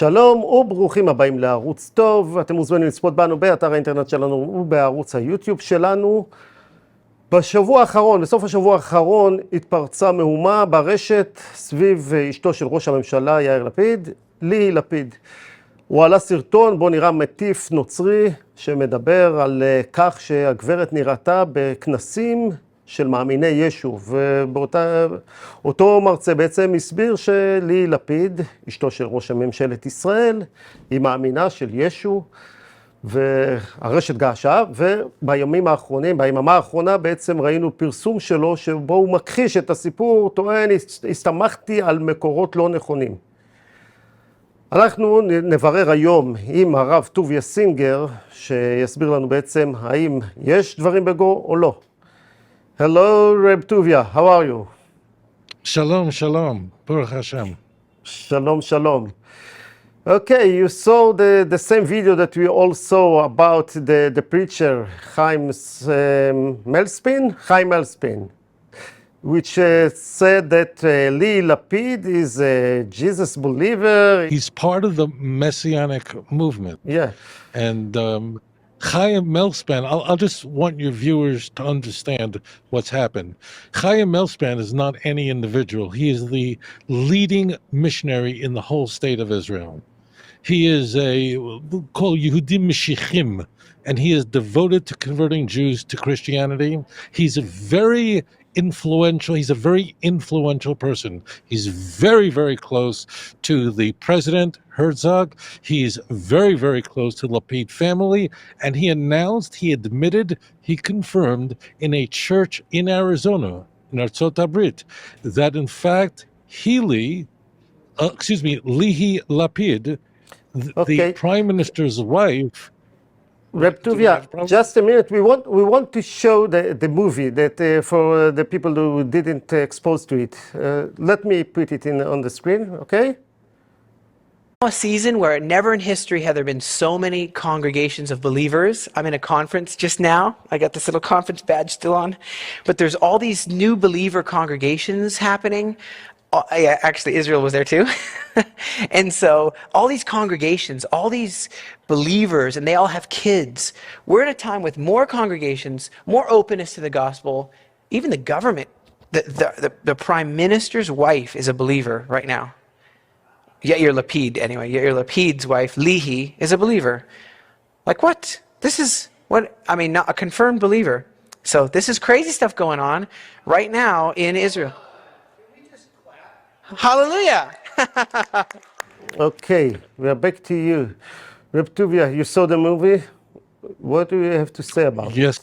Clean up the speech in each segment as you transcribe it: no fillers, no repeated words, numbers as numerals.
שלום וברוכים הבאים לערוץ טוב. אתם מוזמנים לצפות בנו באתר האינטרנט שלנו ובערוץ היוטיוב שלנו. בסוף השבוע האחרון התפרצה מהומה ברשת סביב אשתו של ראש הממשלה יאיר לפיד, ליהי לפיד. הוא עלה סרטון בו נראה מטיף נוצרי שמדבר על כך שהגברת נראתה בכנסים של מאמיני ישו, ואותו מרצה בעצם הסביר שליהי לפיד, אשתו של ראש הממשלת ישראל, היא מאמינה של ישו, והרשת געשה, וביממה האחרונה בעצם ראינו פרסום שלו, שבו הוא מכחיש את הסיפור, טוען, הסתמכתי על מקורות לא נכונים. אנחנו נברר היום עם הרב טוביה סינגר, שיסביר לנו בעצם האם יש דברים בגו או לא. Hello, Rabbi Tovia. How are you? Shalom, shalom. Baruch Hashem. Shalom. Okay, you saw the same video that we all saw about the preacher Chaim Melspin, which said that Lihi Lapid is a Jesus believer. He's part of the Messianic movement. Yeah. And Chaim Melspin, I'll just want your viewers to understand what's happened. Chaim Melspin is not any individual. He is the leading missionary in the whole state of Israel. He is called Yehudim Mashiachim, and he is devoted to converting Jews to Christianity. He's a very influential person. He's very, very close to the president, Herzog. He's very, very close to the Lapid family. And he admitted, he confirmed in a church in Arizona, in Artzot Abrit, that in fact, Lihi Lapid, the prime minister's wife, Rabbi Tovia, just a minute. We want to show the movie that for the people who didn't expose to it. Let me put it on the screen, okay? A season where never in history have there been so many congregations of believers. I'm in a conference just now. I got this little conference badge still on. But there's all these new believer congregations happening. Yeah, actually, Israel was there too. And so all these congregations, all these believers, and they all have kids. We're in a time with more congregations, more openness to the gospel. Even the government, the prime minister's wife is a believer right now. Yair Lapid, anyway. Yair Lapid's wife, Lihi, is a believer. Like what? Not a confirmed believer. So this is crazy stuff going on right now in Israel. Hallelujah! Okay, we are back to you. Rabbi Tovia, you saw the movie. What do you have to say about it? Yes,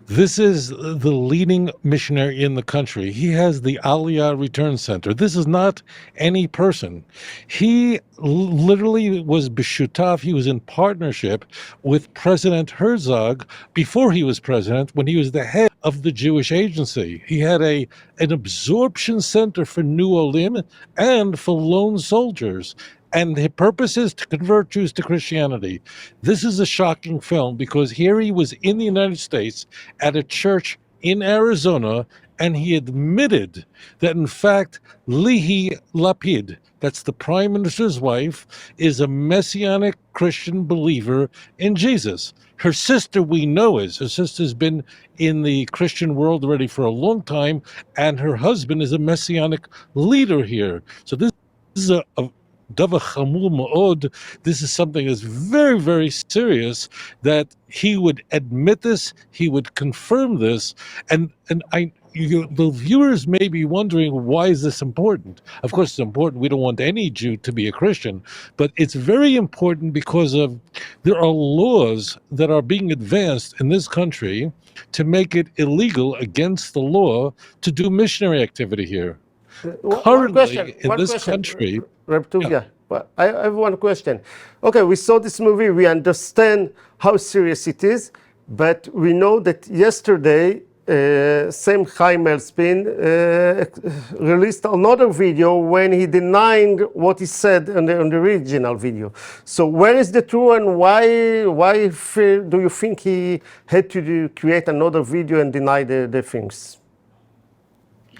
this is the leading missionary in the country. He has the Aliyah Return Center. This is not any person. He literally was b'shutaf. He was in partnership with President Herzog before he was president, when he was the head of the Jewish agency. He had an absorption center for new olim and for lone soldiers. And the purpose is to convert Jews to Christianity. This is a shocking film because here he was in the United States at a church in Arizona, and he admitted that in fact Lihi Lapid, that's the prime minister's wife, is a Messianic Christian believer in Jesus. Her sister, we know her sister's been in the Christian world already for a long time, and her husband is a Messianic leader here. So this is a Davar Chamur Ma'od. This is something that's very, very serious, that he would admit this, he would confirm this, and the viewers may be wondering, why is this important? Of course it's important. We don't want any Jew to be a Christian, but it's very important because there are laws that are being advanced in this country to make it illegal against the law to do missionary activity here. Currently, in this country... Rabbi Tovia, I have one question. Okay, we saw this movie, we understand how serious it is, but we know that yesterday, same Chaim Melspin released another video when he denying what he said on the original video. So where is the truth, and why do you think he had to create another video and deny the things?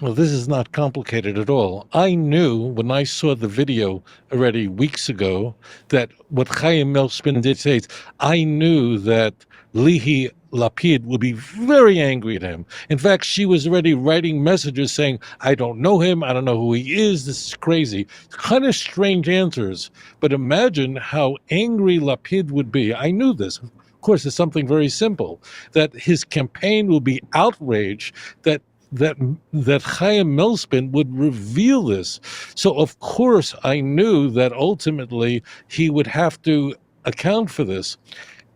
Well, this is not complicated at all. I knew when I saw the video already weeks ago that what Chaim Melspin did say, I knew that Lihi Lapid would be very angry at him. In fact, she was already writing messages saying, I don't know him, I don't know who he is, this is crazy. Kind of strange answers, but imagine how angry Lapid would be. I knew this. Of course, it's something very simple, that his campaign will be outraged that Chaim Melspin would reveal this. So of course I knew that ultimately he would have to account for this.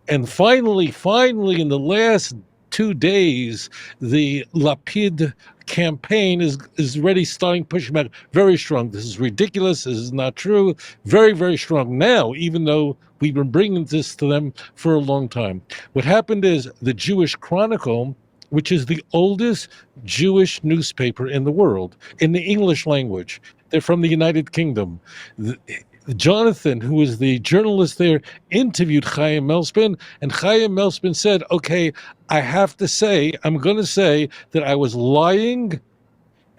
And finally, in the last 2 days, the Lapid campaign is already starting pushing back very strong. This is ridiculous. This is not true. Very, very strong now, even though we've been bringing this to them for a long time. What happened is the Jewish Chronicle, which is the oldest Jewish newspaper in the world, in the English language. They're from the United Kingdom. Jonathan, who was the journalist there, interviewed Chaim Melspin, and Chaim Melspin said, okay, I have to say, I'm going to say that I was lying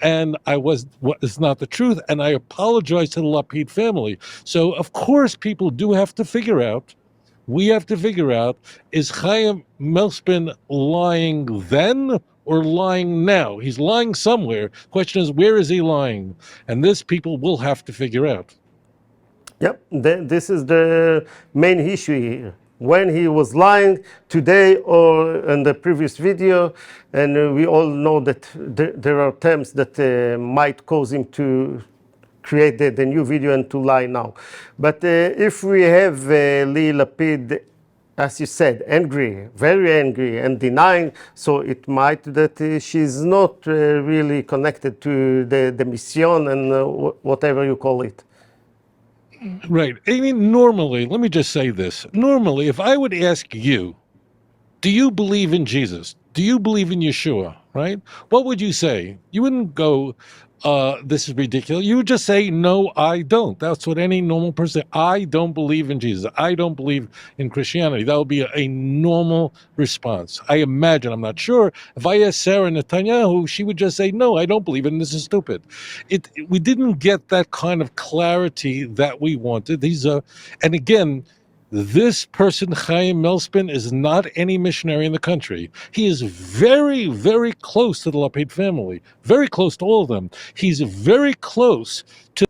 and it's not the truth, and I apologize to the Lapid family. So, of course, people do have to figure out, is Chaim Melspin lying then or lying now? He's lying somewhere. Question is, where is he lying? And this people will have to figure out. Yep, this is the main issue here. When he was lying today or in the previous video, and we all know that there are terms that might cause him to create the new video and to lie now. But if we have Lihi Lapid, as you said, angry, very angry and denying, so it might that she's not really connected to the mission and whatever you call it. Right. I mean, normally, let me just say this. Normally, if I would ask you, do you believe in Jesus? Do you believe in Yeshua? Right? What would you say? You wouldn't go, this is ridiculous. You would just say, no, I don't. That's what any normal person, I don't believe in Jesus. I don't believe in Christianity. That would be a normal response. I imagine, I'm not sure. If I asked Sarah Netanyahu, she would just say, no, I don't believe it, and this is stupid. We didn't get that kind of clarity that we wanted. And again, this person, Chaim Melspin, is not any missionary in the country. He is very, very close to the Lapid family, very close to all of them. He's very close to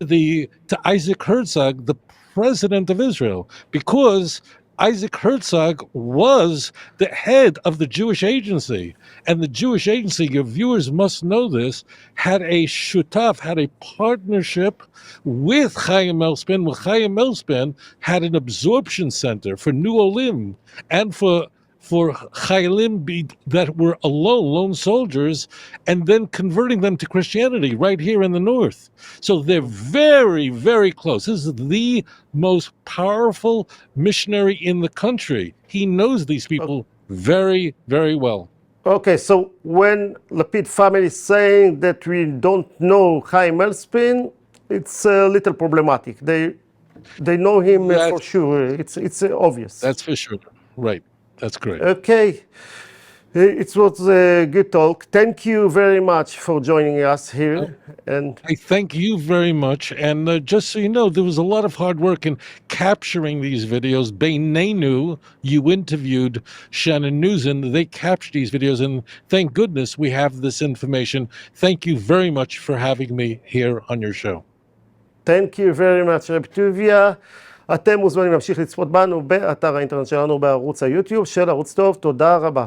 Isaac Herzog, the president of Israel, because Isaac Herzog was the head of the Jewish Agency. And the Jewish Agency, your viewers must know this, had a shutaf, had a partnership with Chaim Melspin. Well, Chaim Melspin had an absorption center for New Olim and for Chayalim that were alone, lone soldiers, and then converting them to Christianity right here in the north. So they're very, very close. This is the most powerful missionary in the country. He knows these people very, very well. Okay, so when Lapid family is saying that we don't know Chaim Melspin, it's a little problematic. They know him for sure. It's obvious. That's for sure. Right. That's great. Okay. It was a good talk. Thank you very much for joining us here. And I thank you very much. And just so you know, there was a lot of hard work in capturing these videos. Beinenu, you interviewed Shannon Newson. They captured these videos, and thank goodness we have this information. Thank you very much for having me here on your show. Thank you very much, Rabbi Tovia. אתם מוזמנים להמשיך לצפות בנו באתר האינטרנט שלנו בערוץ היוטיוב של ערוץ טוב. תודה רבה.